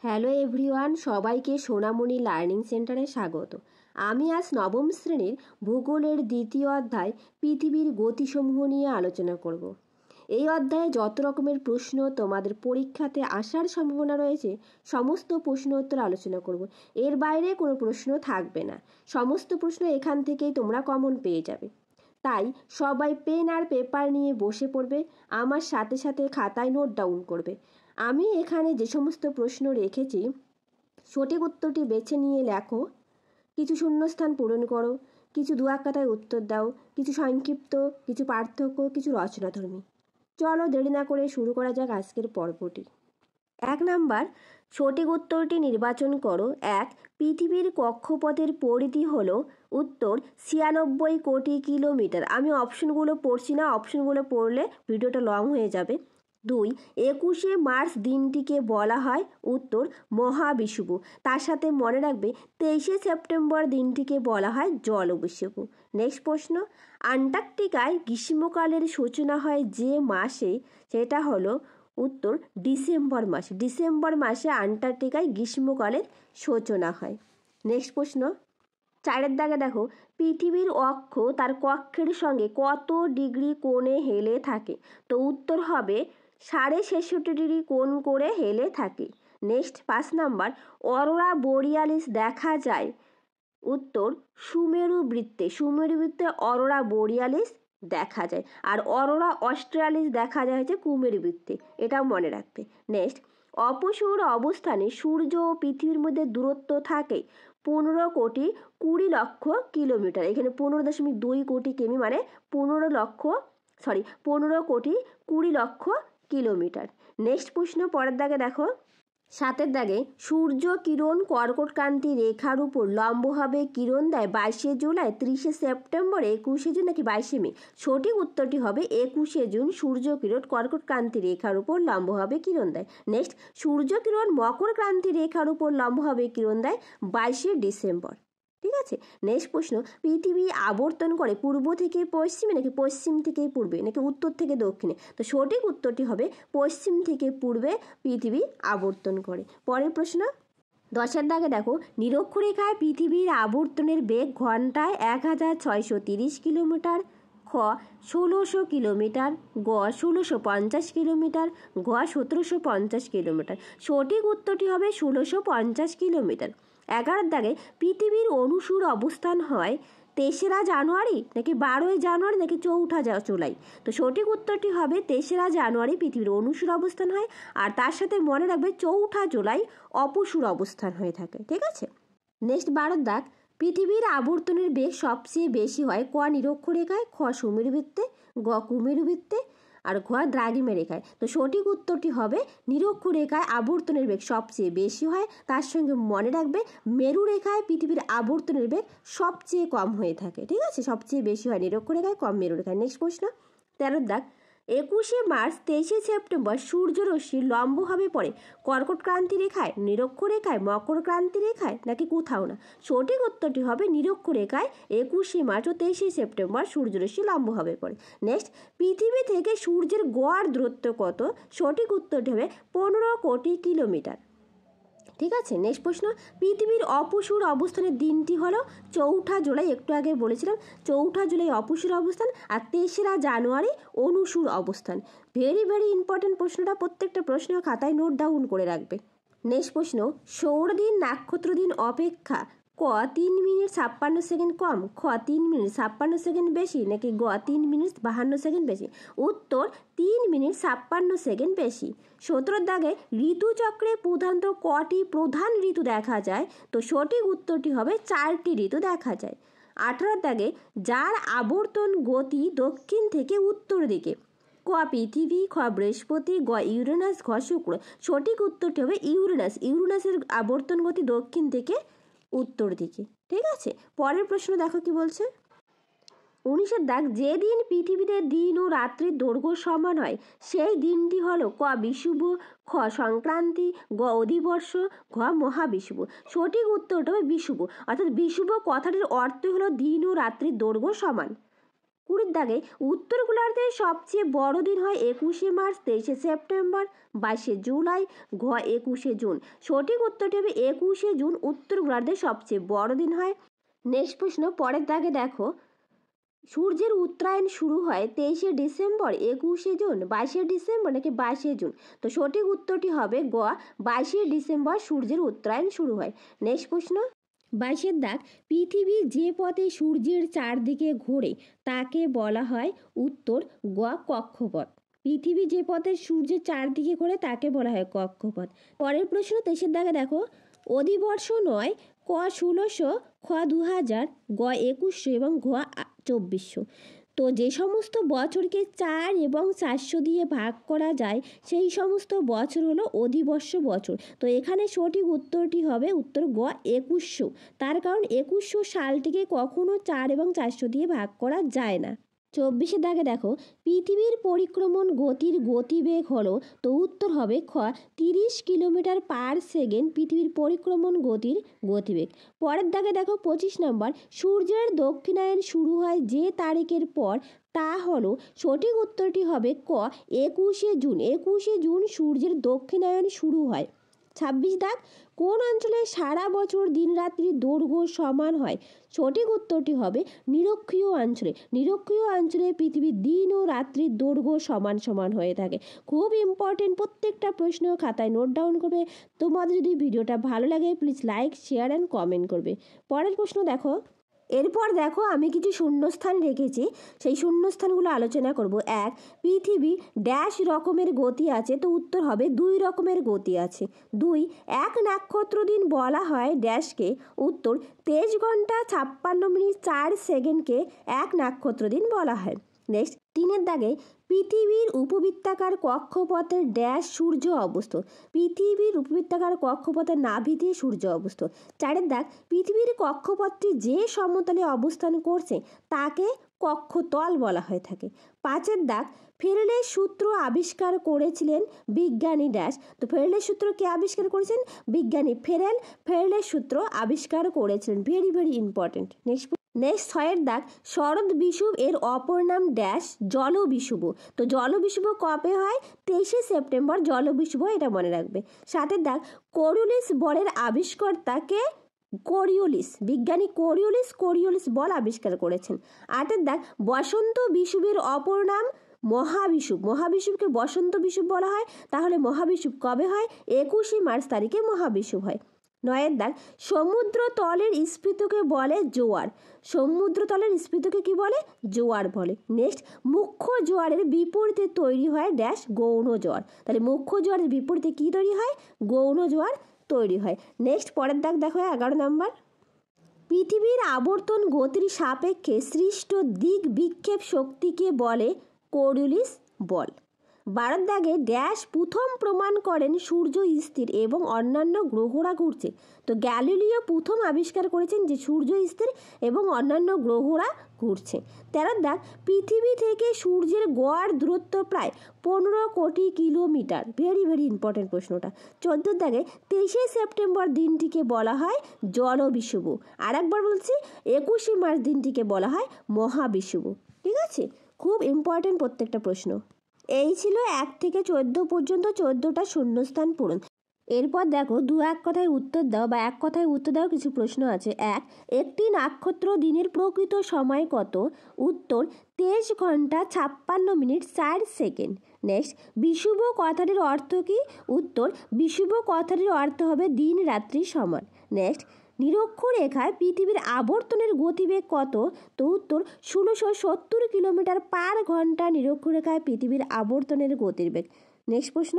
Hello everyone, সবাইকে সোনামণি learning সেন্টারে স্বাগত। আমি আজ নবম শ্রেণীর ভূগোলের দ্বিতীয় অধ্যায় পৃথিবীর গতিসমূহ নিয়ে আলোচনা করব। এই অধ্যায়ে যত রকমের প্রশ্ন তোমাদের পরীক্ষাতে আসার সম্ভাবনা রয়েছে সমস্ত প্রশ্ন উত্তর আলোচনা করব। এর বাইরে কোনো প্রশ্ন থাকবে না, সমস্ত প্রশ্ন এখান থেকেই তোমরা কমন পেয়ে যাবে। তাই সবাই পেন আর পেপার নিয়ে বসে পড়বে, আমার সাথে সাথে খাতায় নোট ডাউন করবে। আমি এখানে যে সমস্ত প্রশ্ন রেখেছি সঠিক উত্তরটি বেছে নিয়ে লেখো, কিছু শূন্যস্থান পূরণ করো, কিছু দু এক কথায় উত্তর দাও, কিছু সংক্ষিপ্ত, কিছু পার্থক্য, কিছু রচনাধর্মী। চলো দেরি না করে শুরু করা যাক আজকের পর্বটি। 1 নাম্বার, সঠিক উত্তরটি নির্বাচন করো। 1, পৃথিবীর কক্ষপথের পরিধি হলো উত্তর 96 কোটি কিলোমিটার। আমি অপশনগুলো পড়ছি না, অপশনগুলো পড়লে ভিডিওটা লং হয়ে যাবে। 2, 21শে মার্চ দিনটিকে বলা হয় উত্তর মহাবিষুব। তার সাথে মনে রাখবে 23শে সেপ্টেম্বর দিনটিকে বলা হয় জলবিষুব। নেক্সট প্রশ্ন, আন্টার্কটিকায় গ্রীষ্মকালের সূচনা হয় যে মাসে, সেটা হলো উত্তর ডিসেম্বর মাসে। ডিসেম্বর মাসে আন্টার্কটিকায় গ্রীষ্মকালের সূচনা হয়। নেক্সট প্রশ্ন, 4 দাগে দেখো, পৃথিবীর অক্ষ তার কক্ষের সঙ্গে কত ডিগ্রি কোণে হেলে থাকে? তো উত্তর হবে 66.5 ডিগ্রি কোণ করে হেলে থাকে। নেক্সট 5 নাম্বার, অরোরা বোরিয়ালিস দেখা যায় উত্তর সুমেরু বৃত্তে। সুমেরু বৃত্তে অরোরা বোরিয়ালিস দেখা যায়, আর অরোরা অস্ট্রালিস দেখা যায় হচ্ছে কুমেরু বৃত্তে, এটাও মনে রাখবে। নেক্সট, অপসৌর অবস্থানে সূর্য ও পৃথিবীর মধ্যে দূরত্ব থাকে 15 কোটি 20 লক্ষ কিলোমিটার। এখানে 15.2 কোটি কিমি মানে 15 কোটি 20 লক্ষ কিলোমিটার। নেক্সট প্রশ্ন পরের দাগে দেখো, 7 দাগে, সূর্য কিরণ কর্কটক্রান্তি রেখার উপর লম্বভাবে কিরণ দেয় 22শে জুলাই, 30শে সেপ্টেম্বর, 21শে জুন নাকি 22শে মে? সঠিক উত্তরটি হবে 21শে জুন। সূর্য কিরণ কর্কটক্রান্তি রেখার উপর লম্বভাবে কিরণ দেয়। নেক্সট, সূর্য কিরণ মকর ক্রান্তি রেখার উপর লম্বভাবে কিরণ দেয় 22শে ডিসেম্বর। ঠিক আছে। নেক্সট প্রশ্ন, পৃথিবী আবর্তন করে পূর্ব থেকে পশ্চিমে নাকি পশ্চিম থেকে পূর্বে নাকি উত্তর থেকে দক্ষিণে? তো সঠিক উত্তরটি হবে পশ্চিম থেকে পূর্বে পৃথিবী আবর্তন করে। পরের প্রশ্ন, 10 দাগে দেখো, নিরক্ষরেখায় পৃথিবীর আবর্তনের বেগ ঘন্টায় 1630 কিলোমিটার। খ 1600 কিলোমিটার, গ 1650 কিলোমিটার, ঘ 1750 কিলোমিটার। সঠিক উত্তরটি হবে 1650 কিলোমিটার। 11 দাগে, পৃথিবীর অনুসুর অবস্থান হয় 3রা জানুয়ারি নাকি 12ই জানুয়ারি নাকি 4ঠা জুলাই? তো সঠিক উত্তরটি হবে 3রা জানুয়ারি পৃথিবীর অনুসুর অবস্থান হয়, আর তার সাথে মনে রাখবে 4ঠা জুলাই অপসুর অবস্থান হয়ে থাকে। ঠিক আছে। নেক্সট 12 দাগ, পৃথিবীর আবর্তনের বেগ সবচেয়ে বেশি হয় ক নিরক্ষরেখায়, খ সুমেরু বৃত্তে, গ কুমেরু বৃত্তে, আর ঘ দ্রাঘিমা রেখায়? তো সঠিক উত্তরটি হবে নিরক্ষরেখায় আবর্তনের বেগ সবচেয়ে বেশি হয়, তার সঙ্গে মনে রাখবে মেরু রেখায় পৃথিবীর আবর্তনের বেগ সবচেয়ে কম হয়ে থাকে। ঠিক আছে, সবচেয়ে বেশি হয় নিরক্ষরেখায়, কম মেরু রেখায়। নেক্সট প্রশ্ন 13 দাগ, 21শে মার্চ 23শে সেপ্টেম্বর সূর্যরশ্মি লম্বভাবে পড়ে কর্কটক্রান্তি রেখায়, নিরক্ষরেখায়, মকর ক্রান্তি রেখায় নাকি কোথাও না? সঠিক উত্তরটি হবে নিরক্ষরেখায় 21শে মার্চ ও 23শে সেপ্টেম্বর সূর্যরশ্মি লম্বভাবে পড়ে। নেক্সট, পৃথিবী থেকে সূর্যের গড় দূরত্ব কত? সঠিক উত্তরটি হবে 15 কোটি কিলোমিটার। ঠিক আছে। নেক্সট প্রশ্ন, পৃথিবীর অপসুর অবস্থানের দিনটি হলো 4ঠা জুলাই, একটু আগে বলেছিলাম 4ঠা জুলাই অপসুর অবস্থান, আর 3রা জানুয়ারি অনুসুর অবস্থান। ভেরি ভেরি ইম্পর্টেন্ট প্রশ্নটা, প্রত্যেকটা প্রশ্ন খাতায় নোট ডাউন করে রাখবে। নেক্সট প্রশ্ন, সৌরদিন নক্ষত্র দিন অপেক্ষা ক 3 মিনিট 56 সেকেন্ড কম, খ 3 মিনিট 56 সেকেন্ড বেশি নাকি গ 3 মিনিট 52 সেকেন্ড বেশি? উত্তর 3 মিনিট 56 সেকেন্ড বেশি। 17 দাগে, ঋতুচক্রে প্রধানত কটি প্রধান ঋতু দেখা যায়? তো সঠিক উত্তরটি হবে 4টি ঋতু দেখা যায়। 18 দাগে, যার আবর্তন গতি দক্ষিণ থেকে উত্তর দিকে? ক পৃথিবী, খ বৃহস্পতি, গ ইউরেনাস, ঘ শুক্র? সঠিক উত্তরটি হবে ইউরেনাস। ইউরেনাসের আবর্তন গতি দক্ষিণ থেকে উত্তর দিকে। ঠিক আছে। পরের প্রশ্ন দেখো কি বলছে। 19 দাগ, যেদিন পৃথিবীতে দিন ও রাত্রির দৈর্ঘ্য সমান হয় সেই দিনটি হলো ক বিষুব, খ সংক্রান্তি, গ অধিবর্ষ, ঘ মহাবিষুব? সঠিক উত্তরটা হবে বিষুব। অর্থাৎ বিষুব কথাটির অর্থ হলো দিন ও রাত্রির দৈর্ঘ্য সমান। 20 দাগে উত্তর গোলার্ধে সবচেয়ে বড় দিন হয় 21শে মার্চ, 23শে সেপ্টেম্বর, 22শে জুলাই, ঘ 21শে জুন। সঠিক উত্তরটি হবে 21শে জুন উত্তর গোলার্ধে সবচেয়ে বড় দিন হয়। নেক্সট প্রশ্ন, পরের দাগে দেখো, সূর্যের উত্তরায়ণ শুরু হয় 23শে ডিসেম্বর, 21শে জুন, 22শে ডিসেম্বর নাকি 22শে জুন? তো সঠিক উত্তরটি হবে গ 22শে ডিসেম্বর সূর্যের উত্তরায়ণ শুরু হয়। নেক্সট প্রশ্ন, 22এর দাগ, পৃথিবী যে পথে সূর্যের চারদিকে ঘোরে তাকে বলা হয় উত্তর গ কক্ষপথ। পৃথিবী যে পথে সূর্যের চারদিকে ঘোরে তাকে বলা হয় কক্ষপথ। পরের প্রশ্ন 23এর দাগে দেখো, অধিবর্ষ নয়, ক 1600, খ 2000, গ 2100 এবং ঘ 2400। তো যে সমস্ত বছরকে 4 এবং 400 দিয়ে ভাগ করা যায় সেই সমস্ত বছর হলো অধিবর্ষ বছর। তো এখানে সঠিক উত্তরটি হবে উত্তর গ 2100। তার কারণ 2100 সালটিকে কখনো 4 এবং 400 দিয়ে ভাগ করা যায় না। 24এর দাগে দেখো, পৃথিবীর পরিক্রমণ গতির গতিবেগ হলো, তো উত্তর হবে খ 30 কিলোমিটার পার সেকেন্ড পৃথিবীর পরিক্রমণ গতির গতিবেগ। পরের দাগে দেখো 25 নম্বর, সূর্যের দক্ষিণায়ন শুরু হয় যে তারিখের পর তা হলো, সঠিক উত্তরটি হবে ক 21শে জুন। 21শে জুন সূর্যের দক্ষিণায়ন শুরু হয়। 26 দাগ, কোন অঞ্চলে সারা বছর দিনরাত্রির দৈর্ঘ্য সমান হয়? সঠিক উত্তরটি হবে নিরক্ষীয় অঞ্চলে। নিরক্ষীয় অঞ্চলে পৃথিবীর দিন ও রাত্রির দৈর্ঘ্য সমান সমান হয়ে থাকে। খুব ইম্পর্টেন্ট, প্রত্যেকটা প্রশ্ন খাতায় নোট ডাউন করবে। তোমাদের যদি ভিডিওটা ভালো লাগে please like, share and comment করবে। পরের প্রশ্ন দেখো, এরপর দেখো আমি কিছু শূন্যস্থান রেখেছি, সেই শূন্যস্থানগুলো আলোচনা করব। 1, পৃথিবী ড্যাশ রকমের গতি আছে? তো উত্তর হবে 2 রকমের গতি আছে। 2, এক নক্ষত্র দিন বলা হয় ড্যাশকে? উত্তর 23 ঘন্টা 56 মিনিট 4 সেকেন্ডকে এক নক্ষত্র দিন বলা হয়। নেক্সট 3এর দাগে, পৃথিবীর উপবৃত্তাকার কক্ষপথের ড্যাশ সূর্য অবস্থিত? পৃথিবীর উপবৃত্তাকার কক্ষপথের নাভিতে সূর্য অবস্থিত। 4এর দাগ, পৃথিবীর কক্ষপথটি যে সমতলে অবস্থান করছে তাকে কক্ষতল বলা হয়ে থাকে। 5এর দাগ, ফ্যারাডের সূত্র আবিষ্কার করেছিলেন বিজ্ঞানী ড্যাশ? তো ফ্যারাডের সূত্র কে আবিষ্কার করেছেন? বিজ্ঞানী ফ্যারাডের সূত্র আবিষ্কার করেছিলেন। Very very important. নেক্সট 6এর দাগ, শরৎ বিষুব এর অপর নাম ড্যাশ? জল বিষুব। তো জল বিষুব কবে হয়? 23শে সেপ্টেম্বর জল বিষুব, এটা মনে রাখবে। 7এর দাগ, কোরিওলিস বলের আবিষ্কর্তাকে? কোরিওলিস, বিজ্ঞানী কোরিওলিস বল আবিষ্কার করেছেন। 8এর দাগ, বসন্ত বিষুবের অপর নাম? মহাবিষুব। মহাবিষুবকে বসন্ত বিষুব বলা হয়। তাহলে মহাবিষুব কবে হয়? 21শে মার্চ তারিখে মহাবিষুব হয়। 9এর দাগ, সমুদ্র তলের স্ফীতকে বলে জোয়ার? সমুদ্র তলের স্ফীতকে কি বলে? জোয়ার বলে। নেক্সট, মুখ্য জোয়ারের বিপরীতে তৈরি হয় ড্যাশ? গৌণ জোয়ার। তাহলে মুখ্য জোয়ারের বিপরীতে কি তৈরি হয়? গৌণ জোয়ার তৈরি হয়। নেক্সট পরের দাগ দেখো 11 নম্বর, পৃথিবীর আবর্তন গতির সাপেক্ষে সৃষ্ট দিক বিক্ষেপ শক্তিকে বলে কোরিওলিস বল। 12 দাগে ড্যাশ প্রথম প্রমাণ করেন সূর্য স্থির এবং অন্যান্য গ্রহরা ঘুরছে? তো গ্যালিলিও প্রথম আবিষ্কার করেছেন যে সূর্য স্থির এবং অন্যান্য গ্রহরা ঘুরছে। 13 দাগ, পৃথিবী থেকে সূর্যের গড় দূরত্ব প্রায় 15 কোটি কিলোমিটার। ভেরি ভেরি ইম্পর্টেন্ট প্রশ্নটা। 14 দাগে 23শে সেপ্টেম্বর দিনটিকে বলা হয় জল বিষুব। আর একবার বলছি, 21শে মার্চ দিনটিকে বলা হয় মহাবিষুব। ঠিক আছে, খুব ইম্পর্টেন্ট প্রত্যেকটা প্রশ্ন। এই ছিল 1 থেকে 14 পর্যন্ত 14টা শূন্যস্থান পূরণ। এরপর দেখো 2-1 কথায় উত্তর দাও বা 1 কথায় উত্তর দাও কিছু প্রশ্ন আছে। 1, একটি নক্ষত্র দিনের প্রকৃত সময় কত? উত্তর 23 ঘন্টা 56 মিনিট 4 সেকেন্ড। নেক্সট, বিষুব কথাটির অর্থ কি? উত্তর, বিষুব কথাটির অর্থ হবে দিন রাত্রি সমান। নেক্সট, নিরক্ষরেখায় পৃথিবীর আবর্তনের গতিবেগ কত? তো উত্তর 1670 কিলোমিটার পার ঘন্টা নিরক্ষরেখায় পৃথিবীর আবর্তনের গতিবেগ। নেক্সট প্রশ্ন,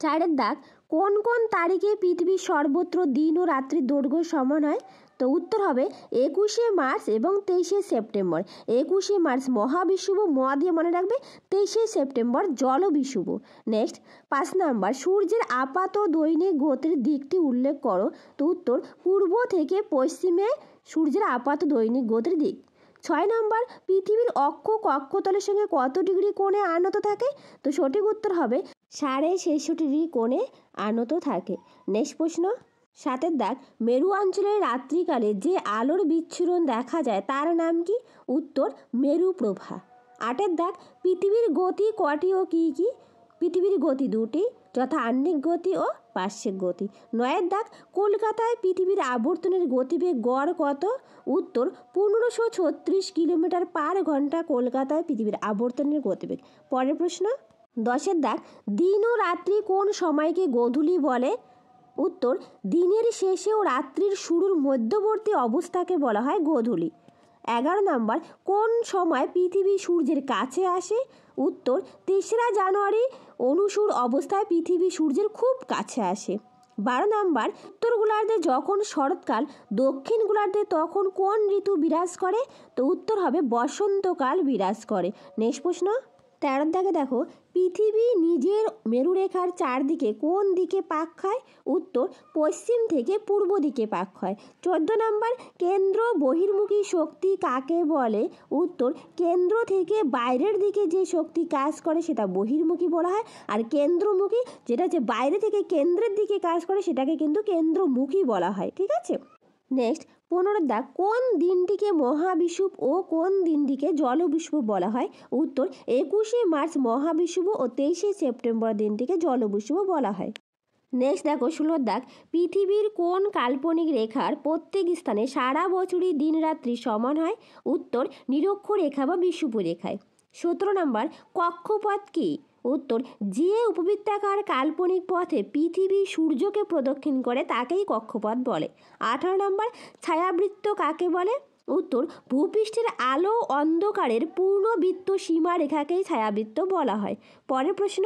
4এর দাগ, কোন কোন তারিখে পৃথিবীর সর্বত্র দিন ও রাত্রির দৈর্ঘ্য সমান হয়? তো উত্তর হবে 21শে মার্চ এবং 23শে সেপ্টেম্বর। 21শে মার্চ মহাবিষুব, দিয়ে মনে রাখবে। 23শে সেপ্টেম্বর জল বিষুব। নেক্সট 5 নাম্বার, সূর্যের আপাত দৈনিক গতির দিকটি উল্লেখ করো? তো উত্তর, পূর্ব থেকে পশ্চিমে সূর্যের আপাত দৈনিক গতির দিক। 6 নম্বর, পৃথিবীর অক্ষ কক্ষতলের সঙ্গে কত ডিগ্রি কোণে আনত থাকে? তো সঠিক উত্তর হবে 66.5 ডিগ্রি কোণে আনত থাকে। নেক্সট প্রশ্ন, সাতের দাগ, মেরু অঞ্চলে রাত্রিকালে যে আলোর বিচ্ছুরণ দেখা যায় তার নাম কি? উত্তর, মেরু প্রভা। আটের দাগ, পৃথিবীর গতি কটি ও কী কী? পৃথিবীর গতি দুটি, যথা আহ্নিক গতি ও পার্শ্বিক গতি। নয়ের দাগ, কলকাতায় পৃথিবীর আবর্তনের গতিবেগ গড় কত? উত্তর, 1536 কিলোমিটার পার ঘন্টা কলকাতায় পৃথিবীর আবর্তনের গতিবেগ। পরের প্রশ্ন, 10এর দাগ, দিন ও রাত্রি কোন সময়কে গোধূলি বলে? উত্তর, দিনের শেষে ও রাত্রির শুরুর মধ্যবর্তী অবস্থাকে বলা হয় গোধূলি। 11 নম্বর, কোন সময় পৃথিবী সূর্যের কাছে আসে? উত্তর, 3রা জানুয়ারি অনুসূর অবস্থায় পৃথিবী সূর্যের খুব কাছে আসে। 12 নম্বর, উত্তর গোলার্ধে যখন শরৎকাল, দক্ষিণ গোলার্ধে তখন কোন ঋতু বিরাজ করে? তো উত্তর হবে বসন্তকাল বিরাজ করে। নেক্সট প্রশ্ন, 13 দাগে দেখো, পৃথিবী নিজের মেরুরেখার চারদিকে কোন দিকে পাক খায়? উত্তর, পশ্চিম থেকে পূর্ব দিকে পাক খায়। 14 নম্বর, কেন্দ্র বহির্মুখী শক্তি কাকে বলে? উত্তর, কেন্দ্র থেকে বাইরের দিকে যে শক্তি কাজ করে সেটা বহির্মুখী বলা হয়, আর কেন্দ্রমুখী যেটা যে বাইরে থেকে কেন্দ্রের দিকে কাজ করে সেটাকে কিন্তু কেন্দ্রমুখী বলা হয়। ঠিক আছে। নেক্সট, 15 দাগ, কোন দিনটিকে মহাবিষুব ও কোন দিনটিকে জলবিষুব বলা হয়? উত্তর, 21শে মার্চ মহাবিষুব ও 23শে সেপ্টেম্বর দিনটিকে জলবিষুব বলা হয়। নেক্সট দেখো 16 দাগ, পৃথিবীর কোন কাল্পনিক রেখার প্রত্যেক স্থানে সারা বছরই দিন রাত্রি সমান হয়? উত্তর, নিরক্ষরেখা বা বিষুবরেখায়। 17 নম্বর, কক্ষপথ কি? উত্তর, যে উপবৃত্তাকার কাল্পনিক পথে পৃথিবী সূর্যকে প্রদক্ষিণ করে তাকেই কক্ষপথ বলে। 18 নম্বর, ছায়াবৃত্ত কাকে বলে? উত্তর, ভূপৃষ্ঠের আলো অন্ধকারের পূর্ণবৃত্ত সীমারেখাকেই ছায়াবৃত্ত বলা হয়। পরের প্রশ্ন,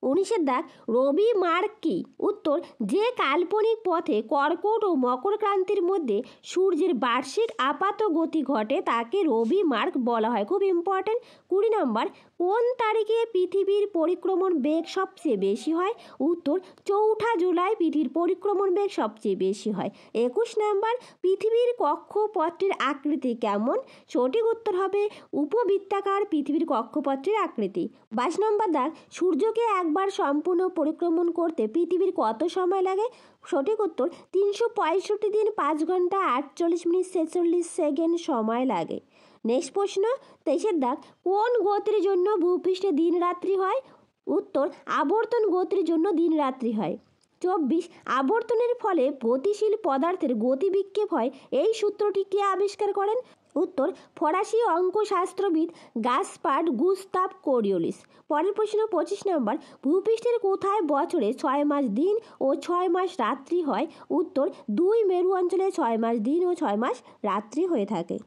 19 দাগ, রবি মার্ক কি? উত্তর, যে কাল্পনিক পথে কর্কট ও মকর ক্রান্তির মধ্যে সূর্যের বার্ষিক আপাত গতি ঘটে তাকে রবি মার্ক বলা হয়। খুব ইম্পর্টেন্ট। 20 নম্বর, কোন তারিখে পৃথিবীর পরিক্রমণ বেগ সবচেয়ে বেশি হয়? উত্তর, 4 জুলাই পৃথিবীর পরিক্রমণ বেগ সবচেয়ে বেশি হয়। 21 নম্বর, পৃথিবীর কক্ষপথটির আকৃতি কেমন? সঠিক উত্তর হবে উপবৃত্তাকার পৃথিবীর কক্ষপথটির আকৃতি। 22 নম্বর দাগ, সূর্যকে একবার সম্পূর্ণ পরিক্রমণ করতে পৃথিবীর কত সময় লাগে? সঠিক উত্তর, 365 দিন 5 ঘন্টা 48 মিনিট 46 সেকেন্ড সময় লাগে। নেক্সট প্রশ্ন, 23 দাগ, কোন গতির জন্য ভূপৃষ্ঠে দিন রাত্রি হয়? উত্তর, আবর্তন গতির জন্য দিন রাত্রি হয়। 24, আবর্তনের ফলে গতিশীল পদার্থের গতিবিক্ষেপ হয়, এই সূত্রটি কে আবিষ্কার করেন? উত্তর, ফরাসি অঙ্কশাস্ত্রবিদ গাসপার্ড গুস্তাভ কোরিওলিস। পরের প্রশ্ন, 25 নম্বর, ভূপৃষ্ঠের কোথায় বছরে 6 মাস দিন ও 6 মাস রাত্রি হয়? উত্তর, 2 মেরু অঞ্চলে 6 মাস দিন ও 6 মাস রাত্রি হয়ে থাকে।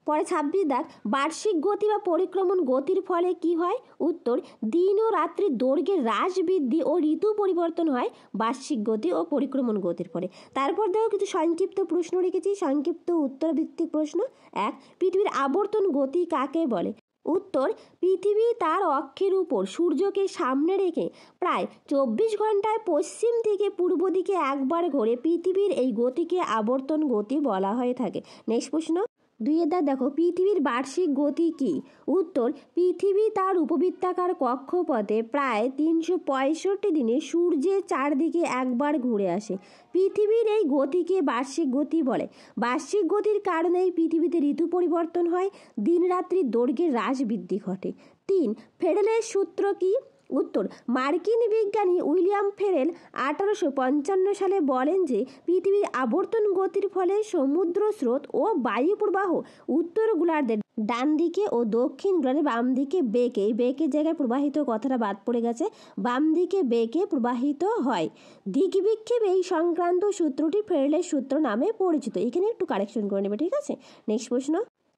পরে 26 দাগ, বার্ষিক গতি বা পরিক্রমণ গতির ফলে কি হয়? উত্তর, দিন ও রাত্রির দৈর্ঘ্যের হ্রাস বৃদ্ধি ও ঋতু পরিবর্তন হয় বার্ষিক গতি ও পরিক্রমণ গতির ফলে। তারপর দেখো কিছু সংক্ষিপ্ত প্রশ্ন রেখেছি, সংক্ষিপ্ত উত্তর ভিত্তিক প্রশ্ন। 1, পৃথিবীর আবর্তন গতি কাকে বলে? উত্তর, পৃথিবী তার অক্ষের উপর সূর্যকে সামনে রেখে প্রায় 24 ঘন্টায় পশ্চিম থেকে পূর্ব দিকে একবার ঘোরে, পৃথিবীর এই গতিকে আবর্তন গতি বলা হয়ে থাকে। নেক্সট প্রশ্ন, 2 দেখো, পৃথিবীর বার্ষিক গতি কি? উত্তর, পৃথিবী তার উপবৃত্তাকার কক্ষপথে প্রায় 365 দিনে সূর্যের চারদিকে একবার ঘুরে আসে, পৃথিবীর এই গতিকে বার্ষিক গতি বলে। বার্ষিক গতির কারণেই পৃথিবীতে ঋতু পরিবর্তন হয়, দিন রাত্রির দৈর্ঘ্যের হ্রাস বৃদ্ধি ঘটে। 3, ফেরেলের সূত্র কি? উত্তর, মার্কিন বিজ্ঞানী উইলিয়াম ফেরেল 1855 সালে বলেন যে পৃথিবীর আবর্তন গতির ফলে সমুদ্র স্রোত ও বায়ু প্রবাহ উত্তর গোলার্ধের ডান দিকে ও দক্ষিণ গোলার্ধের বাম দিকে বেঁকে, এই বেঁকের জায়গায় প্রবাহিত কথাটা বাদ পড়ে গেছে, বাম দিকে বেঁকে প্রবাহিত হয়। দিক বিক্ষেপ এই সংক্রান্ত সূত্রটি ফেরেলের সূত্র নামে পরিচিত। এখানে একটু কারেকশন করে নেবে, ঠিক আছে। নেক্সট প্রশ্ন,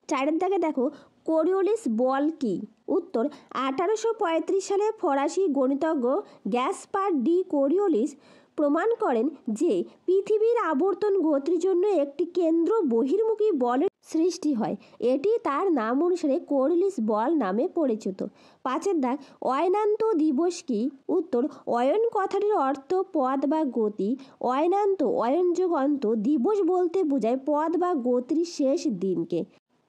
4 দাগে দেখো, কোরিওলিস বল কি? উত্তর, 1835 সালে ফরাসি গণিতজ্ঞ গ্যাসপার ডি কোরিওলিস প্রমাণ করেন যে পৃথিবীর আবর্তন গতির জন্য একটি কেন্দ্র বহির্মুখী বলের সৃষ্টি হয়, এটি তার নাম অনুসারে কোরিওলিস বল নামে পরিচিত। 5 দাগ, অয়নান্ত দিবস কি? উত্তর, অয়ন কথাটির অর্থ পথ বা গতি, অয়নান্ত অয়নযোগ অন্ত, দিবস বলতে বোঝায় পথ বা গতির শেষ দিনকে।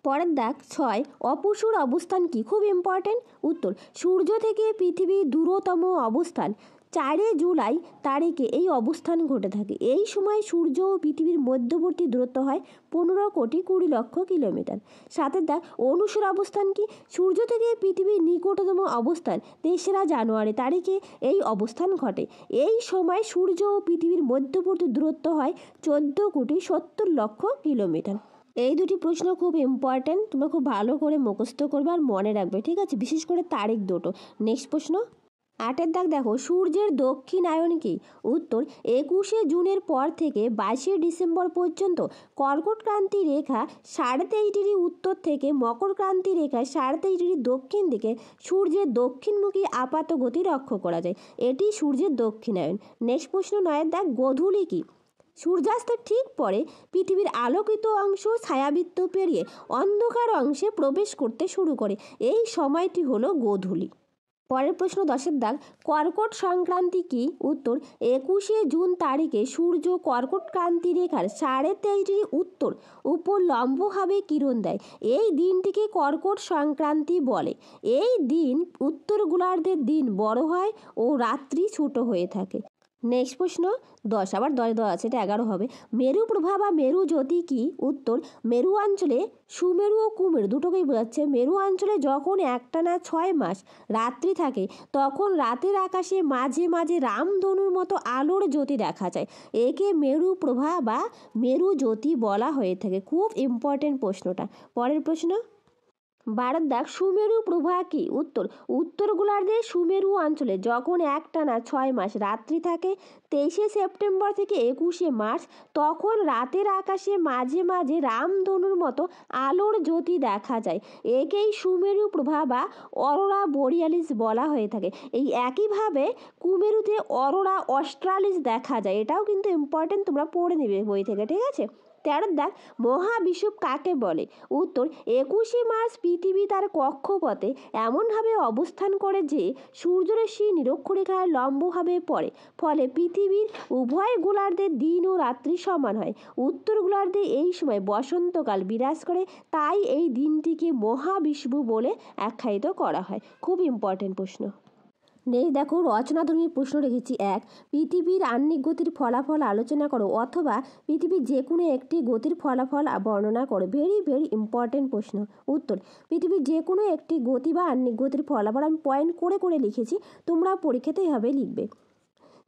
পরের দাগ 6, অপসূর অবস্থান কি? খুব ইম্পর্টেন্ট। উত্তর, সূর্য থেকে পৃথিবীর দূরতম অবস্থান 4 জুলাই তারিখে এই অবস্থান ঘটে থাকে। এই সময় সূর্য ও পৃথিবীর মধ্যবর্তী দূরত্ব হয় 15,20,00,000 কিলোমিটার। 7 দাগ, অনুসর অবস্থান কি? সূর্য থেকে পৃথিবীর নিকটতম অবস্থান 3রা জানুয়ারি তারিখে এই অবস্থান ঘটে। এই সময় সূর্য ও পৃথিবীর মধ্যবর্তী দূরত্ব হয় 14,70,00,000 কিলোমিটার। এই দুটি প্রশ্ন খুব ইম্পর্ট্যান্ট, তোমরা খুব ভালো করে মুখস্থ করবে আর মনে রাখবে, ঠিক আছে, বিশেষ করে তারিখ দুটো। নেক্সট প্রশ্ন 8 দাগ দেখো, সূর্যের দক্ষিণায়ন কি? উত্তর, 21 জুনের পর থেকে 22 ডিসেম্বর পর্যন্ত কর্কট ক্রান্তি রেখা 23.5 উত্তর থেকে মকর ক্রান্তি রেখা 23.5 দক্ষিণ দিকে সূর্যের দক্ষিণমুখী আপাত গতি লক্ষ্য করা যায়। এটি সূর্যের দক্ষিণায়ন। নেক্সট প্রশ্ন 9 দাগ, গোধূলি কি? সূর্যাস্তের ঠিক পরে পৃথিবীর আলোকিত অংশ ছায়াবৃত্ত পেরিয়ে অন্ধকার অংশে প্রবেশ করতে শুরু করে। এই সময়টি হলো গোধূলি। পরের প্রশ্ন 10 দাগ, কর্কট সংক্রান্তি কি? উত্তর, 21 জুন তারিখে সূর্য কর্কট ক্রান্তি রেখার 23.5 উত্তর উপর লম্বভাবে কিরণ দেয়। এই দিনটিকে কর্কট সংক্রান্তি বলে। এই দিন উত্তর গোলার্ধের দিন বড় হয় ও রাত্রি ছোট হয়ে থাকে। নেক্সট প্রশ্ন 10, আবার 10 দেওয়া আছে, এটা 11 হবে। মেরু প্রভা বা মেরু জ্যোতি কি? উত্তর, মেরু অঞ্চলে সুমেরু ও কুমেরু দুটোকেই বোঝাচ্ছে। মেরু অঞ্চলে যখন একটানা 6 মাস রাত্রি থাকে তখন রাতের আকাশে মাঝে মাঝে রামধনুর মতো আলোর জ্যোতি দেখা যায়। একে মেরু প্রভা বা মেরু জ্যোতি বলা হয়ে থাকে। খুব ইম্পর্টেন্ট প্রশ্নটা। পরের প্রশ্ন 12 দাগ, সুমেরু প্রভা কি? উত্তর, উত্তর গোলার্ধের সুমেরু অঞ্চলে যখন একটানা 6 মাস রাত্রি থাকে 23 সেপ্টেম্বর থেকে 21 মার্চ তখন রাতের আকাশে মাঝে মাঝে রামধনুর মতো আলোর জ্যোতি দেখা যায়। একেই সুমেরু প্রভা বা অরোরা বোরিয়ালিস বলা হয়ে থাকে। এই একইভাবে কুমেরুতে অরোরা অস্ট্রালিস দেখা যায়। এটাও কিন্তু ইম্পর্টেন্ট, তোমরা পড়ে নেবে বই থেকে, ঠিক আছে। 13 দাগ, মহাবিষুব কাকে বলে? উত্তর, 21 মার্চ পৃথিবী তার কক্ষপথে এমনভাবে অবস্থান করে যে সূর্যরশ্মি নিরক্ষরেখায় লম্বভাবে পড়ে। ফলে পৃথিবীর উভয় গোলার্ধের দিন ও রাত্রি সমান হয়। উত্তর গোলার্ধে এই সময় বসন্তকাল বিরাজ করে, তাই এই দিনটিকে মহাবিষুব বলে আখ্যায়িত করা হয়। খুব ইম্পর্টেন্ট প্রশ্ন। নেই দেখো, রচনাধর্মী প্রশ্ন রেখেছি। 1, পৃথিবীর আহ্নিক গতির ফলাফল আলোচনা করো অথবা পৃথিবীর যে কোনো একটি গতির ফলাফল বর্ণনা করো। ভেরি ভেরি ইম্পর্টেন্ট প্রশ্ন। উত্তর, পৃথিবীর যে কোনো একটি গতি বা আহ্নিক গতির ফলাফল আমি পয়েন্ট করে করে লিখেছি, তোমরা পরীক্ষাতে এভাবে লিখবে।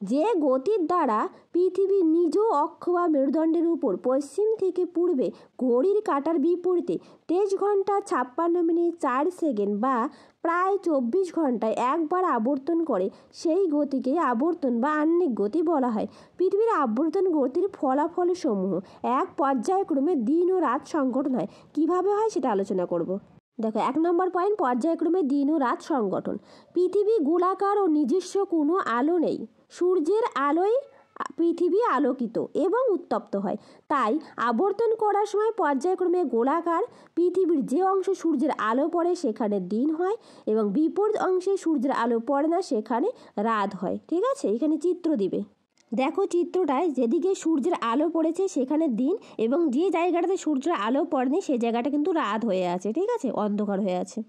যে গতির দ্বারা পৃথিবীর নিজ অক্ষ বা মেরুদণ্ডের উপর পশ্চিম থেকে পূর্বে ঘড়ির কাঁটার বিপরীতে 23 ঘন্টা 56 মিনিট 4 সেকেন্ড বা প্রায় 24 ঘন্টায় একবার আবর্তন করে সেই গতিকে আবর্তন বা আহ্নিক গতি বলা হয়। পৃথিবীর আবর্তন গতির ফলাফল সমূহ এক পর্যায়ক্রমে দিন ও রাত সংগঠন হয়। কিভাবে হয় সেটা আলোচনা করব। দেখো, 1 নম্বর পয়েন্ট, পর্যায়ক্রমে দিন ও রাত সংগঠন। পৃথিবী গোলাকার ও নিজস্ব কোনো আলো নেই। সূর্যের আলোয় পৃথিবী আলোকিত এবং উত্তপ্ত হয়। তাই আবর্তন করার সময় পর্যায়ক্রমে গোলাকার পৃথিবীর যে অংশ সূর্যের আলো পড়ে সেখানে দিন হয় এবং বিপরীত অংশে সূর্যের আলো পড়ে না সেখানে রাত হয়। ঠিক আছে, এখানে চিত্র দিবে। দেখো চিত্রটায় যেদিকে সূর্যের আলো পড়েছে সেখানে দিন এবং যে জায়গাটাতে সূর্যের আলো পড়েনি সেই জায়গাটা কিন্তু রাত হয়ে আছে, ঠিক আছে, অন্ধকার হয়ে আছে।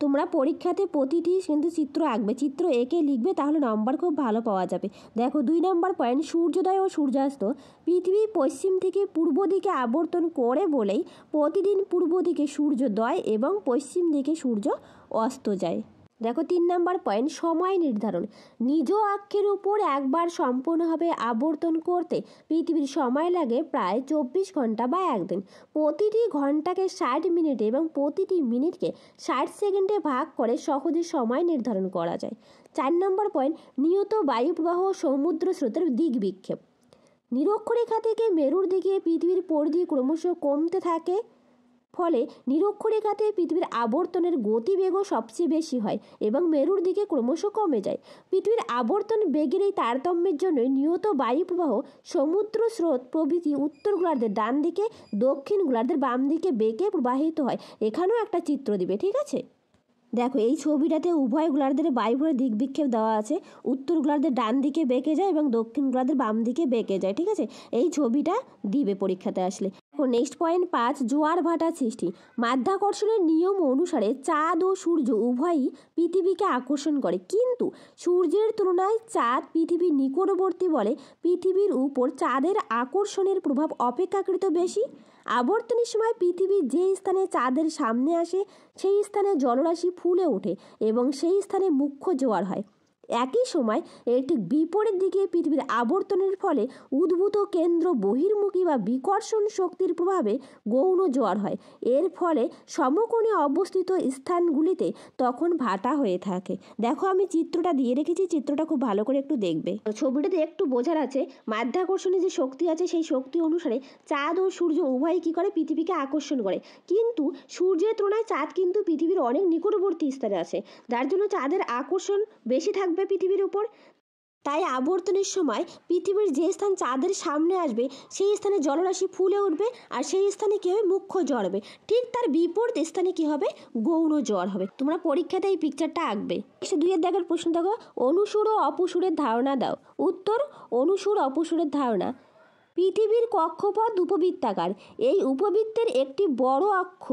তোমরা পরীক্ষাতে প্রতিটি কিন্তু চিত্র আঁকবে, চিত্র এঁকে লিখবে, তাহলে নম্বর খুব ভালো পাওয়া যাবে। দেখো 2 নম্বর পয়েন্ট, সূর্যোদয় ও সূর্যাস্ত। পৃথিবী পশ্চিম থেকে পূর্ব দিকে আবর্তন করে বলেই প্রতিদিন পূর্ব দিকে সূর্যোদয় এবং পশ্চিম দিকে সূর্য অস্ত যায়। দেখো 3 নম্বর পয়েন্ট, সময় নির্ধারণ। নিজ অক্ষের উপর একবার সম্পূর্ণভাবে আবর্তন করতে পৃথিবীর সময় লাগে প্রায় 24 ঘন্টা বা একদিন। প্রতিটি ঘন্টাকে 60 মিনিটে এবং প্রতিটি মিনিটকে 60 সেকেন্ডে ভাগ করে সহজে সময় নির্ধারণ করা যায়। 4 নম্বর পয়েন্ট, নিয়ত বায়ুপ্রবাহ সমুদ্র স্রোতের দিক বিক্ষেপ। নিরক্ষরেখা থেকে মেরুর দিকে পৃথিবীর পরিধি ক্রমশ কমতে থাকে, ফলে নিরক্ষরেখাতে পৃথিবীর আবর্তনের গতিবেগও সবচেয়ে বেশি হয় এবং মেরুর দিকে ক্রমশ কমে যায়। পৃথিবীর আবর্তন বেগের এই তারতম্যের জন্যই নিয়ত বায়ুপ্রবাহ সমুদ্র স্রোত প্রভৃতি উত্তর গোলার্ধের ডান দিকে দক্ষিণ গোলার্ধের বাম দিকে বেঁকে প্রবাহিত হয়। এখানেও একটা চিত্র দিবে, ঠিক আছে। দেখো এই ছবিটাতে উভয় গোলার্ধের বায়ুপ্রবাহের দিক বিক্ষেপ দেওয়া আছে। উত্তর গোলার্ধের ডান দিকে বেঁকে যায় এবং দক্ষিণ গোলার্ধের বাম দিকে বেঁকে যায়, ঠিক আছে। এই ছবিটা দিবে পরীক্ষাতে আসলে। নেক্সট পয়েন্ট 5, জোয়ার ভাটা সৃষ্টি। মাধ্যাকর্ষণের নিয়ম অনুসারে চাঁদ ও সূর্য উভয়ই পৃথিবীকে আকর্ষণ করে, কিন্তু সূর্যের তুলনায় চাঁদ পৃথিবীর নিকটবর্তী বলে পৃথিবীর উপর চাঁদের আকর্ষণের প্রভাব অপেক্ষাকৃত বেশি। আবর্তনের সময় পৃথিবীর যে স্থানে চাঁদের সামনে আসে সেই স্থানে জলরাশি ফুলে ওঠে এবং সেই স্থানে মুখ্য জোয়ার হয়। একই সময় এর ঠিক বিপরীত দিকে পৃথিবীর আবর্তনের ফলে উদ্ভূত কেন্দ্র বহির্মুখী বা বিকর্ষণ শক্তির প্রভাবে গৌণ জোয়ার হয়। এর ফলে সমকোণে অবস্থিত স্থানগুলিতে তখন ভাটা হয়ে থাকে। দেখো আমি চিত্রটা দিয়ে রেখেছি, চিত্রটা খুব ভালো করে একটু দেখবে। ছবিটাতে একটু বোঝার আছে, মাধ্যাকর্ষণের যে শক্তি আছে সেই শক্তি অনুসারে চাঁদ ও সূর্য উভয়ই কী করে, পৃথিবীকে আকর্ষণ করে, কিন্তু সূর্যের তুলনায় চাঁদ কিন্তু পৃথিবীর অনেক নিকটবর্তী স্থানে আছে, যার জন্য চাঁদের আকর্ষণ বেশি থাকবে পৃথিবীর উপর। তাই আবর্তনের সময় পৃথিবীর যে স্থান চাঁদের সামনে আসবে সেই স্থানে জলরাশি ফুলে উঠবে আর সেই স্থানে কী হবে, মুখ্য জ্বর হবে। ঠিক তার বিপরীত স্থানে কী হবে, গৌণ জ্বর হবে। তোমরা পরীক্ষাতে এই পিকচারটা আঁকবে। 2 এর দাগের প্রশ্ন দেখো, অনুসুর ও অপসুরের ধারণা দাও। উত্তর, অনুসুর অপসুরের ধারণা। পৃথিবীর কক্ষপথ উপবৃত্তাকার। এই উপবৃত্তের একটি বড় অক্ষ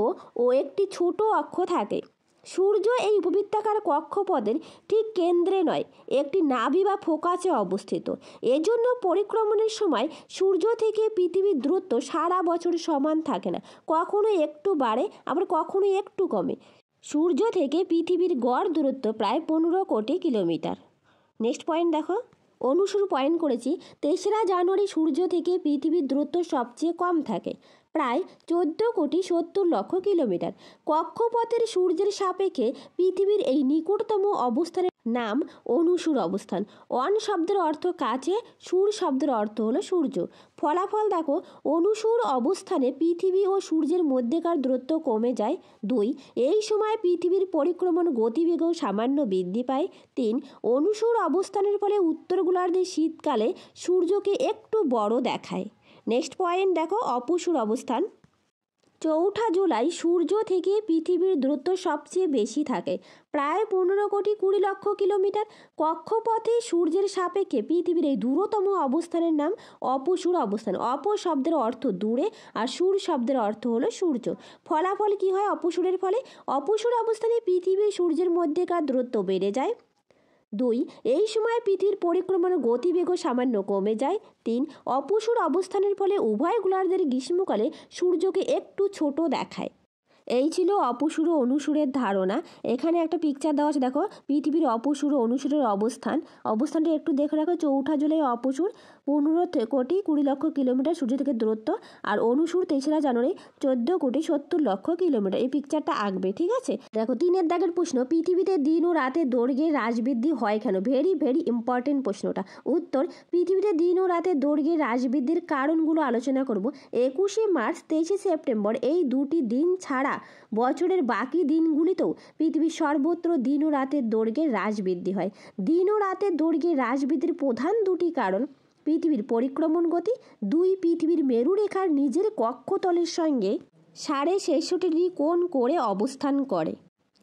ও একটি ছোট অক্ষ থাকে। সূর্য এই উপবৃত্তাকার কক্ষপথের ঠিক কেন্দ্রে নয়, একটি নাভি বা ফোকাসে অবস্থিত। এজন্য পরিক্রমণের সময় সূর্য থেকে পৃথিবীর দূরত্ব সারা বছর সমান থাকে না, কখনো একটু বাড়ে আবার কখনো একটু কমে। সূর্য থেকে পৃথিবীর গড় দূরত্ব প্রায় 15 কোটি কিলোমিটার। নেক্সট পয়েন্ট দেখো, অনুসুর পয়েন্ট করেছি 3রা জানুয়ারি সূর্য থেকে পৃথিবীর দূরত্ব সবচেয়ে কম থাকে, প্রায় 14,70,00,000 কিলোমিটার। কক্ষপথের সূর্যের সাপেক্ষে পৃথিবীর এই নিকটতম অবস্থানের নাম অনুসুর অবস্থান। অন শব্দের অর্থ কাছে, সুর শব্দের অর্থ হলো সূর্য। ফলাফল দেখো, অনুসুর অবস্থানে পৃথিবী ও সূর্যের মধ্যেকার দূরত্ব কমে যায়। 2, এই সময় পৃথিবীর পরিক্রমণ গতিবেগও সামান্য বৃদ্ধি পায়। 3, অনুসুর অবস্থানের ফলে উত্তর গোলার্ধে শীতকালে সূর্যকে একটু বড় দেখায়। নেক্সট পয়েন্ট দেখো, অপসুর অবস্থান। 4 জুলাই সূর্য থেকে পৃথিবীর দূরত্ব সবচেয়ে বেশি থাকে, প্রায় 15,20,00,000 কিলোমিটার। কক্ষপথে সূর্যের সাপেক্ষে পৃথিবীর এই দূরতম অবস্থানের নাম অপসুর অবস্থান। অপ শব্দের অর্থ দূরে আর সুর শব্দের অর্থ হলো সূর্য। ফলাফল কি হয় অপসুরের ফলে? অপসুর অবস্থানে পৃথিবী সূর্যের মধ্যেকার দূরত্ব বেড়ে যায়। 2, এই সময় পৃথিবীর পরিক্রমার গতিবেগও সামান্য কমে যায়। 3, অপসুর অবস্থানের ফলে উভয় গোলার্ধের গ্রীষ্মকালে সূর্যকে একটু ছোট দেখায়। এই ছিল অপসুর ও অনুসুরের ধারণা। এখানে একটা পিকচার দেওয়া আছে, দেখো পৃথিবীর অপসুর ও অনুসুরের অবস্থানটা একটু দেখে রাখো। 4 জুলাই অপসুর 15,20,00,000 কিলোমিটার সূর্য থেকে দূরত্ব, আর অনুসুর 3রা জানুয়ারি 14,70,00,000 কিলোমিটার। এই পিকচারটা আঁকবে, ঠিক আছে। দেখো 3 এর দাগের প্রশ্ন, পৃথিবীতে দিন ও রাতের দৈর্ঘ্যের হ্রাস বৃদ্ধি হয় কেন? ভেরি ভেরি ইম্পর্টেন্ট প্রশ্নটা। উত্তর, পৃথিবীতে দিন ও রাতের দৈর্ঘ্যের হ্রাস বৃদ্ধির কারণগুলো আলোচনা করব। 21শে মার্চ 23শে সেপ্টেম্বর এই দুটি দিন ছাড়া বছরের বাকি দিনগুলিতেও পৃথিবীর সর্বত্র দিন ও রাতের দৈর্ঘ্যের হ্রাস বৃদ্ধি হয়। দিন ও রাতের দৈর্ঘ্যের হ্রাস বৃদ্ধির প্রধান দুটি কারণ: পৃথিবীর পরিক্রমণ গতি, 2, পৃথিবীর মেরুরেখার নিজের কক্ষতলের সঙ্গে 66.5 কোণ করে অবস্থান করে।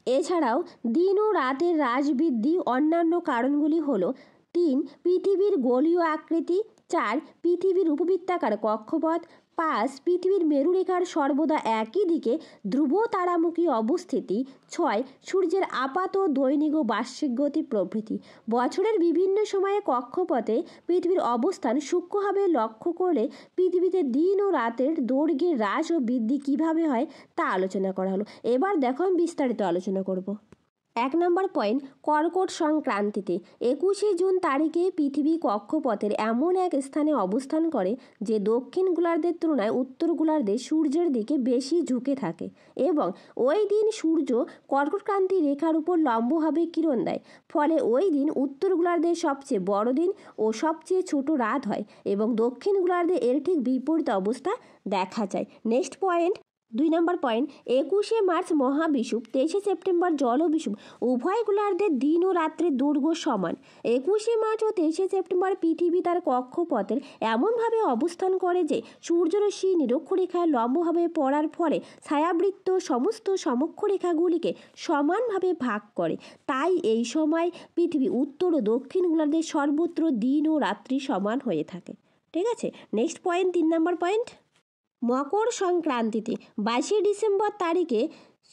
এছাড়াও দিন ও রাতের হ্রাস বৃদ্ধি অন্যান্য কারণগুলি হলো: 3, পৃথিবীর গোলীয় আকৃতি, 4, পৃথিবীর উপবৃত্তাকার কক্ষপথ, 5, পৃথিবীর মেরুরেখার সর্বদা একই দিকে ধ্রুব তারামুখী অবস্থিতি, 6, সূর্যের আপাত দৈনিক ও বার্ষিক গতি প্রভৃতি। বছরের বিভিন্ন সময়ে কক্ষপথে পৃথিবীর অবস্থান সূক্ষ্মভাবে লক্ষ্য করলে পৃথিবীতে দিন ও রাতের দৈর্ঘ্যের হ্রাস ও বৃদ্ধি কীভাবে হয় তা আলোচনা করা হলো। এবার দেখো আমি বিস্তারিত আলোচনা করব। 1 নম্বর পয়েন্ট, কর্কট সংক্রান্তিতে 21শে জুন তারিখে পৃথিবী কক্ষপথের এমন এক স্থানে অবস্থান করে যে দক্ষিণ গোলার্ধের তুলনায় উত্তর গোলার্ধে সূর্যের দিকে বেশি ঝুঁকে থাকে এবং ওই দিন সূর্য কর্কটক্রান্তি রেখার উপর লম্বভাবে কিরণ দেয়। ফলে ওই দিন উত্তর গোলার্ধের সবচেয়ে বড় দিন ও সবচেয়ে ছোট রাত হয় এবং দক্ষিণ গোলার্ধে এর ঠিক বিপরীত অবস্থা দেখা যায়। নেক্সট পয়েন্ট, 2 নম্বর পয়েন্ট, 21শে মার্চ মহাবিষুব, 23শে সেপ্টেম্বর জলবিষুব। উভয় গোলার্ধের দিন ও রাত্রের দৈর্ঘ্য সমান। 21শে মার্চ ও 23শে সেপ্টেম্বর পৃথিবী তার কক্ষপথের এমনভাবে অবস্থান করে যে সূর্যরশ্মি নিরক্ষরেখায় লম্বভাবে পড়ার ফলে ছায়াবৃত্ত সমস্ত সমক্ষরেখাগুলিকে সমানভাবে ভাগ করে। তাই এই সময় পৃথিবী উত্তর ও দক্ষিণ গোলার্ধের সর্বত্র দিন ও রাত্রি সমান হয়ে থাকে। ঠিক আছে। নেক্সট পয়েন্ট, 3 নম্বর পয়েন্ট, মকর সংক্রান্তিতে 22 ডিসেম্বর তারিখে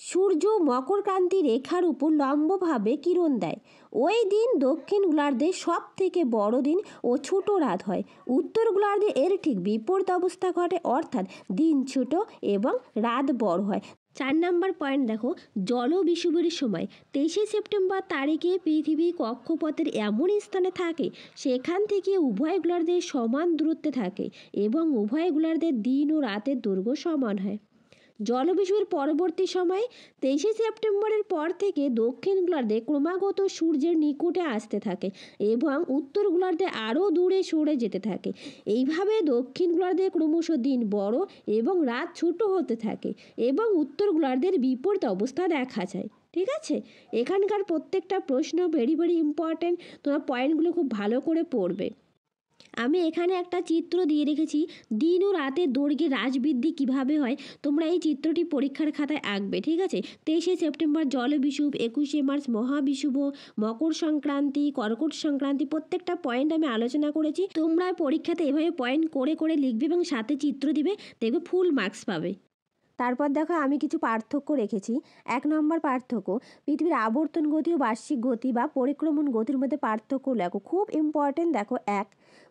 সূর্য মকরক্রান্তি রেখার উপর লম্বভাবে কিরণ দেয়। ওই দিন দক্ষিণ গোলার্ধে সব থেকে বড় দিন ও ছোট রাত হয়। উত্তর গোলার্ধে এর ঠিক বিপরীত অবস্থা ঘটে, অর্থাৎ দিন ছোট এবং রাত বড় হয়। 4 নম্বর পয়েন্ট দেখো, জলবিষুবের সময় 23 সেপ্টেম্বর তারিখে পৃথিবী কক্ষপথের এমন স্থানে থাকে সেখান থেকে উভয় গোলার্ধে সমান দূরত্বে থাকে এবং উভয় গোলার্ধের দিন ও রাতের দৈর্ঘ্য সমান হয়। জলবিষুবের পরবর্তী সময় 23 সেপ্টেম্বরের পর থেকে দক্ষিণ গোলার্ধে ক্রমাগত সূর্যের নিকটে আসতে থাকে এবং উত্তর গোলার্ধে আরও দূরে সরে যেতে থাকে। এইভাবে দক্ষিণ গোলার্ধে ক্রমশ দিন বড় এবং রাত ছোট হতে থাকে এবং উত্তর গোলার্ধের বিপরীত অবস্থা দেখা যায়। ঠিক আছে, এখানকার প্রত্যেকটা প্রশ্ন ভেরি ভেরি ইম্পর্ট্যান্ট, তোমার পয়েন্টগুলো খুব ভালো করে পড়বে। আমি এখানে একটা চিত্র দিয়ে রেখেছি, দিন ও রাতের দৈর্ঘ্যে হ্রাস বৃদ্ধি কীভাবে হয়, তোমরা এই চিত্রটি পরীক্ষার খাতায় আঁকবে। ঠিক আছে, 23 সেপ্টেম্বর জলবিষুব, 21 মার্চ মহাবিষুব, মকর সংক্রান্তি, কর্কট সংক্রান্তি, প্রত্যেকটা পয়েন্ট আমি আলোচনা করেছি। তোমরা পরীক্ষাতে এভাবে পয়েন্ট করে করে লিখবে এবং সাথে চিত্র দিবে, দেখবে ফুল মার্কস পাবে। তারপর দেখো আমি কিছু পার্থক্য রেখেছি। 1 নম্বর পার্থক্য, পৃথিবীর আবর্তন গতি ও বার্ষিক গতি বা পরিক্রমণ গতির মধ্যে পার্থক্য লেখো। খুব ইম্পর্টেন্ট, দেখো। 1,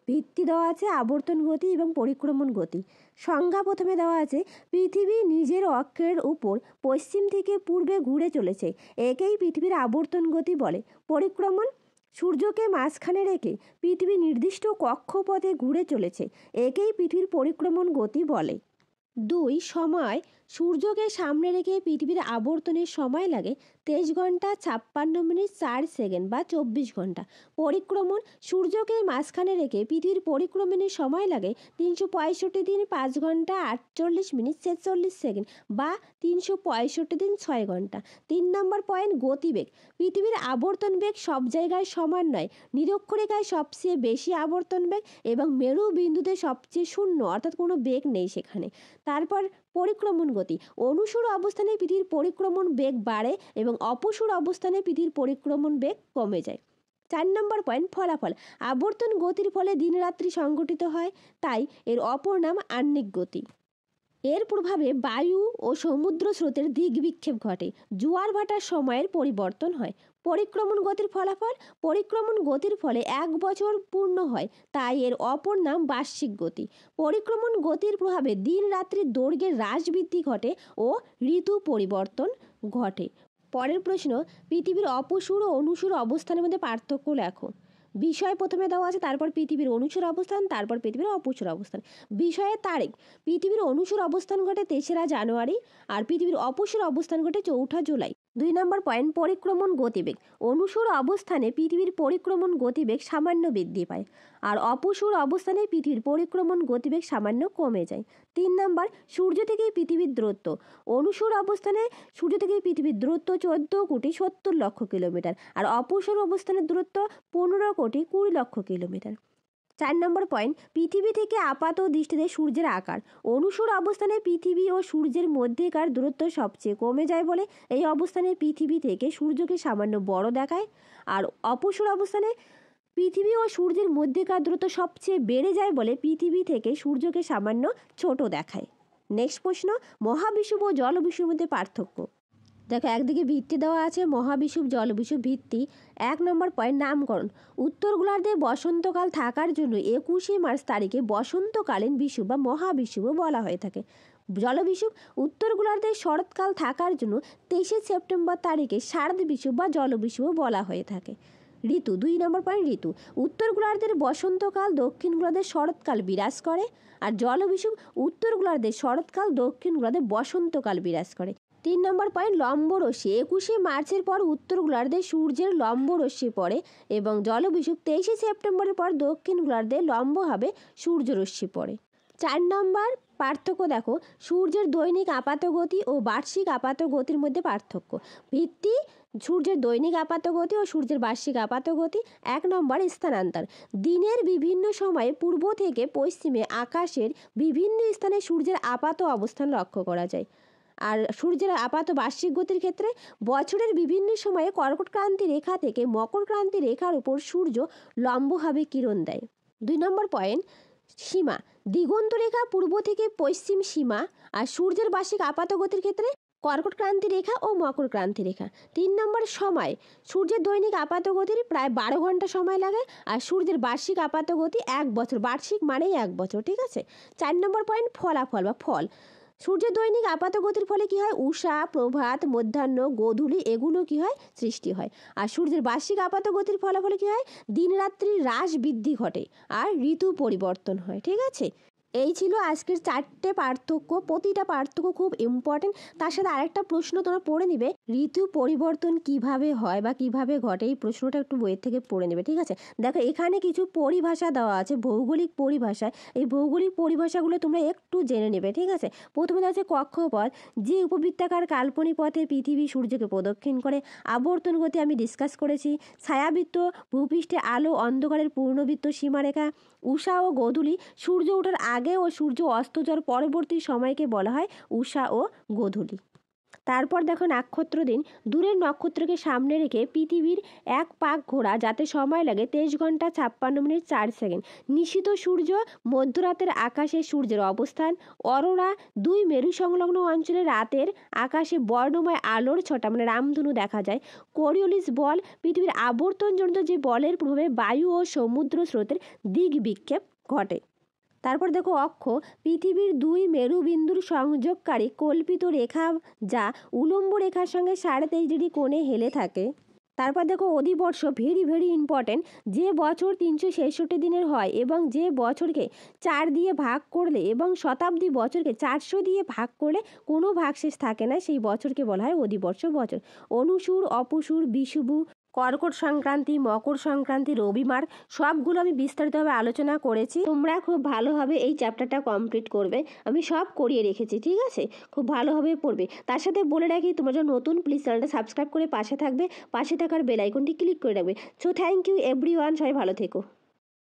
ভিত্তি দেওয়া আছে আবর্তন গতি এবং পরিক্রমণ গতি। সংজ্ঞা প্রথমে দেওয়া আছে, পৃথিবী নিজের অক্ষের উপর পশ্চিম থেকে পূর্বে ঘুরে চলেছে, একেই পৃথিবীর আবর্তন গতি বলে। পরিক্রমণ, সূর্যকে মাঝখানে রেখে পৃথিবী নির্দিষ্ট কক্ষপথে ঘুরে চলেছে, একেই পৃথিবীর পরিক্রমণ গতি বলে। 2, সময়, সূর্যকে সামনে রেখে পৃথিবীর আবর্তনের সময় লাগে 23 ঘন্টা 56 মিনিট 4 সেকেন্ড বা 24 ঘন্টা। পরিক্রমণ, সূর্যকে মাঝখানে রেখে পৃথিবীর পরিক্রমণের সময় লাগে 365 দিন 5 ঘন্টা 48 মিনিট 46 সেকেন্ড বা 365 দিন 6 ঘন্টা। 3 নম্বর পয়েন্ট, গতিবেগ, পৃথিবীর আবর্তন বেগ সব জায়গায় সমান নয়, নিরক্ষরেখায় সবচেয়ে বেশি আবর্তন বেগ এবং মেরু বিন্দুতে সবচেয়ে শূন্য, অর্থাৎ কোনো বেগ নেই সেখানে। তারপর পরিক্রমণ গতি, অনুসর অবস্থানে পৃথিবীর পরিক্রমণ বেগ বাড়ে এবং অপসর অবস্থানে পৃথিবীর পরিক্রমণ বেগ কমে যায়। 4 নম্বর পয়েন্ট, ফলাফল, আবর্তন গতির ফলে দিন রাত্রি সংঘটিত হয়, তাই এর অপর নাম আহ্নিক গতি। এর প্রভাবে বায়ু ও সমুদ্র স্রোতের দিক বিক্ষেপ ঘটে, জোয়ার ভাটার সময়ের পরিবর্তন হয়। পরিক্রমণ গতির ফলাফল, পরিক্রমণ গতির ফলে 1 বছর পূর্ণ হয়, তাই এর অপর নাম বার্ষিক গতি। পরিক্রমণ গতির প্রভাবে দিন রাত্রির দৈর্ঘ্যের হ্রাস বৃদ্ধি ঘটে ও ঋতু পরিবর্তন ঘটে। পরের প্রশ্ন, পৃথিবীর অপসূর ও অনুসূর অবস্থানের মধ্যে পার্থক্য লেখো। বিষয় প্রথমে দেওয়া আছে, তারপর পৃথিবীর অনুসূর অবস্থান, তারপর পৃথিবীর অপসূর অবস্থান। বিষয়ের তারিখ, পৃথিবীর অনুসূর অবস্থান ঘটে 3রা জানুয়ারি আর পৃথিবীর অপসূর অবস্থান ঘটে 4ঠা জুলাই। 2 নম্বর পয়েন্ট, পরিক্রমণ গতিবেগ, অনুসূর অবস্থানে পৃথিবীর পরিক্রমণ গতিবেগ সামান্য বৃদ্ধি পায় আর অপসূর অবস্থানে পৃথিবীর পরিক্রমণ গতিবেগ সামান্য কমে যায়। 3 নম্বর, সূর্য থেকে পৃথিবীর দূরত্ব, অনুসূর অবস্থানে সূর্য থেকে পৃথিবীর দূরত্ব 14,70,00,000 কিলোমিটার আর অপসূর অবস্থানের দূরত্ব 15,20,00,000 কিলোমিটার। 4 নম্বর পয়েন্ট, পৃথিবী থেকে আপাত দৃষ্টিতে সূর্যের আকার, অনুসূর অবস্থানে পৃথিবী ও সূর্যের মধ্যেকার দূরত্ব সবচেয়ে কমে যায় বলে এই অবস্থানে পৃথিবী থেকে সূর্যকে সামান্য বড় দেখায়, আর অপসূর অবস্থানে পৃথিবী ও সূর্যের মধ্যেকার দূরত্ব সবচেয়ে বেড়ে যায় বলে পৃথিবী থেকে সূর্যকে সামান্য ছোট দেখায়। নেক্সট প্রশ্ন, মহাবিষুব ও জলবিষুবের মধ্যে পার্থক্য। দেখো, একদিকে ভিত্তি দেওয়া আছে মহাবিষুব জলবিষুব। ভিত্তি, 1 নম্বর পয়েন্ট, নামকরণ, উত্তর গোলার্ধে বসন্তকাল থাকার জন্য 21 মার্চ তারিখে বসন্তকালীন বিষুব বা মহাবিষুবও বলা হয়ে থাকে। জলবিষুব, উত্তর গোলার্ধে শরৎকাল থাকার জন্য 23 সেপ্টেম্বর তারিখে শারদ বিষুব বা জলবিষুবও বলা হয়ে থাকে। ঋতু, 2 নম্বর পয়েন্ট, ঋতু, উত্তর গোলার্ধের বসন্তকাল দক্ষিণ গোলার্ধে শরৎকাল বিরাজ করে আর জলবিষুব, উত্তর গোলার্ধে শরৎকাল দক্ষিণ গোলার্ধে বসন্তকাল বিরাজ করে। 3 নম্বর পয়েন্ট, লম্ব রশ্মি, 21 মার্চের পর উত্তর গোলার্ধে সূর্যের লম্ব রশ্মি পড়ে এবং জলবিষুব 23 সেপ্টেম্বরের পর দক্ষিণ গোলার্ধে লম্বভাবে সূর্যরশ্মি পড়ে। 4 নম্বর পার্থক্য দেখো, সূর্যের দৈনিক আপাত গতি ও বার্ষিক আপাত গতির মধ্যে পার্থক্য। ভিত্তি, সূর্যের দৈনিক আপাত গতি ও সূর্যের বার্ষিক আপাত গতি। 1 নম্বর, স্থানান্তর, দিনের বিভিন্ন সময়ে পূর্ব থেকে পশ্চিমে আকাশের বিভিন্ন স্থানে সূর্যের আপাত অবস্থান লক্ষ্য করা যায়। আর সূর্যের আপাত বার্ষিক গতির ক্ষেত্রে বছরের বিভিন্ন সময়ে কর্কট ক্রান্তি রেখা থেকে মকর ক্রান্তি রেখার উপর সূর্য লম্বভাবে কিরণ দেয়। 2 নম্বর পয়েন্ট, সীমা, দিগন্ত রেখা পূর্ব থেকে পশ্চিম সীমা। আর সূর্যের বার্ষিক আপাত গতির ক্ষেত্রে কর্কট ক্রান্তি রেখা ও মকর ক্রান্তি রেখা। 3 নম্বর সময়, সূর্যের দৈনিক আপাত গতির প্রায় 12 ঘন্টা সময় লাগে, আর সূর্যের বার্ষিক আপাত গতি 1 বছর, বার্ষিক মানেই 1 বছর, ঠিক আছে। 4 নম্বর পয়েন্ট, ফলাফল বা ফল। সূর্যের দৈনিক আপাত গতির ফলে কি হয়, উষা, প্রভাত, মধ্যাহ্ন, গোধূলি এগুলো কি হয়, সৃষ্টি হয়। আর সূর্যের বার্ষিক আপাত গতির ফলাফলে কি হয়, দিন রাত্রির হ্রাস বৃদ্ধি ঘটে আর ঋতু পরিবর্তন হয়, ঠিক আছে। এই ছিল আজকের 4টে পার্থক্য। প্রতিটা পার্থক্য খুব ইম্পর্টেন্ট। তার সাথে আরেকটা প্রশ্ন তোমরা পড়ে নিবে, ঋতু পরিবর্তন কিভাবে হয় বা কিভাবে ঘটে, এই প্রশ্নটা একটু বইয়ের থেকে পড়ে নেবে, ঠিক আছে। দেখো এখানে কিছু পরিভাষা দেওয়া আছে, ভৌগোলিক পরিভাষা। এই ভৌগোলিক পরিভাষাগুলো তোমরা একটু জেনে নেবে, ঠিক আছে। প্রথমে দেওয়া আছে কক্ষপথ, যে উপবৃত্তাকার কাল্পনিক পথে পৃথিবী সূর্যকে প্রদক্ষিণ করে। আবর্তন গতি আমি ডিসকাস করেছি। ছায়াবৃত্ত, ভূপৃষ্ঠে আলো অন্ধকারের পূর্ণবৃত্ত সীমারেখা। উষা ও গোধূলি, সূর্য ওঠার আগে ও সূর্য অস্ত যাওয়ার পরবর্তী সময়কে বলা হয় উষা ও গোধূলি। তারপর দেখো নক্ষত্র দিন, দূরের নক্ষত্রকে সামনে রেখে পৃথিবীর এক পাক ঘোরা যাতে সময় লাগে 23 ঘন্টা 56 মিনিট 4 সেকেন্ড। নিশীথ সূর্য, মধ্যরাতের আকাশে সূর্যের অবস্থান। অরোরা, 2 মেরু সংলগ্ন অঞ্চলে রাতের আকাশে বর্ণময় আলোর ছটা মানে রামধনু দেখা যায়। কোরিওলিস বল, পৃথিবীর আবর্তনজনিত যে বলের প্রভাবে বায়ু ও সমুদ্র স্রোতের দিক বিক্ষেপ ঘটে। তারপর দেখো অক্ষ, পৃথিবীর 2 মেরুবিন্দুর সংযোগকারী কল্পিত রেখা যা উলম্ব রেখার সঙ্গে 23.5 ডিগ্রি কোণে হেলে থাকে। তারপর দেখো অধিবর্ষ, ভেরি ভেরি ইম্পর্টেন্ট, যে বছর 366 দিনের হয় এবং যে বছরকে 4 দিয়ে ভাগ করলে এবং শতাব্দী বছরকে 400 দিয়ে ভাগ করলে কোনো ভাগশেষ থাকে না, সেই বছরকে বলা হয় অধিবর্ষ বছর। অনুসুর, অপসুর, বিষুবু, কর্কট সংক্রান্তি, মকর সংক্রান্তি, রবিবার সবগুলো আমি বিস্তারিতভাবে আলোচনা করেছি। তোমরা খুব ভালোভাবে এই চ্যাপ্টারটা কমপ্লিট করবে, আমি সব করিয়ে রেখেছি, ঠিক আছে। খুব ভালোভাবে পড়বে। তার সাথে বলে রাখি, তোমরা যখন নতুন, প্লিজ চ্যানেলটা সাবস্ক্রাইব করে পাশে থাকবে, পাশে থাকার বেল আইকনটি ক্লিক করে রাখবে। সো থ্যাংক ইউ এভরিওয়ান, সবাই ভালো থেকো।